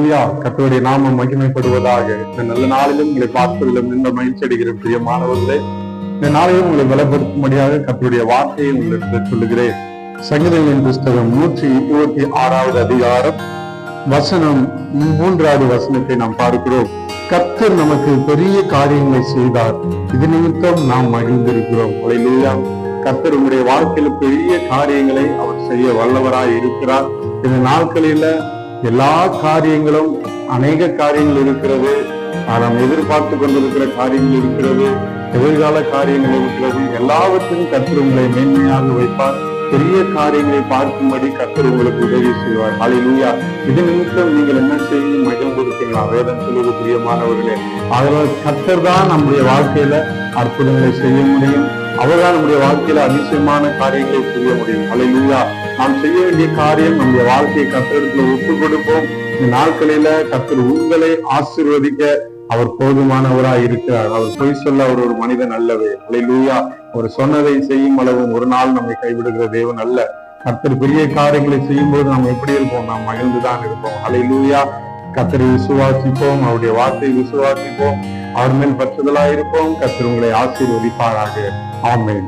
ஹல்லேலூயா. கர்த்தருடைய நாமம் மகிமைப்படுவதாக. இந்த நல்ல நாளிலும் உங்களை பார்ப்பதிலும் இந்த மகிழ்ச்சி அடைகிற பிரியமானவர்களே, இந்த நாளையும் உங்களை பலப்படுத்தும்படியாக கர்த்தருடைய வார்த்தையை உங்களுக்கு சொல்லுகிறேன். சங்கீதங்களின் புஸ்தகம் 126வது அதிகாரம் வசனம் 3வது வசனத்தை நாம் பார்க்கிறோம். கர்த்தர் நமக்கு பெரிய காரியங்களை செய்தார், இது நிமித்தம் நாம் மகிழ்ந்திருக்கிறோம். ஹல்லேலூயா. கர்த்தர் உங்களுடைய வாழ்க்கையில பெரிய காரியங்களை அவர் செய்ய வல்லவராய் இருக்கிறார். இந்த நாட்களில எல்லா காரியங்களும், அநேக காரியங்கள் இருக்கிறது, நாம் எதிர்பார்த்து கொண்டிருக்கிற காரியங்கள் இருக்கிறது, எதிர்கால காரியங்கள் இருக்கிறது. எல்லாவற்றையும் கர்த்தர் உங்களை மேன்மையாக வைப்பார். பெரிய காரியங்களை பார்க்கும்படி கர்த்தர் உங்களுக்கு உதவி செய்வார். ஹல்லேலூயா. இது நிமித்தம் நீங்கள் என்ன செய்ய மகிழ்ந்திருக்கீங்களா? வேதம் சொல்வது பிரியமானவர்களே, அதனால் கர்த்தர் தான் நம்முடைய வாழ்க்கையில அற்புதங்களை செய்ய முடியும். அவர்தான் நம்முடைய வாழ்க்கையில அதிசயமான காரியங்களை செய்ய முடியும். ஹல்லேலூயா. நாம் செய்ய வேண்டிய காரியம் நம்முடைய வாழ்க்கையை கர்த்தரிடத்துல ஒப்பு கொடுப்போம். இந்த நாட்களில கர்த்தர் உங்களை ஆசீர்வதிக்க அவர் போதுமானவராய் இருக்கிறார். அவர் பொய் சொல்ல அவர் ஒரு மனிதன் அல்லவே. ஹல்லேலூயா. அவர் சொன்னதை செய்யும் அளவும் ஒரு நாள் நம்மை கைவிடுகிற தேவன் அல்ல. கர்த்தர் பெரிய காரியங்களை செய்யும் போது நாம் எப்படி இருப்போம்? நாம் மகிழ்ந்துதான் இருப்போம். ஹல்லேலூயா. கர்த்தரை விசுவாசிப்போம், அவருடைய வார்த்தையை விசுவாசிப்போம், அவர் மேல் பற்றுதலாயிருப்போம். கர்த்தர் உங்களை ஆசீர்வதிப்பாராக. ஆமென்.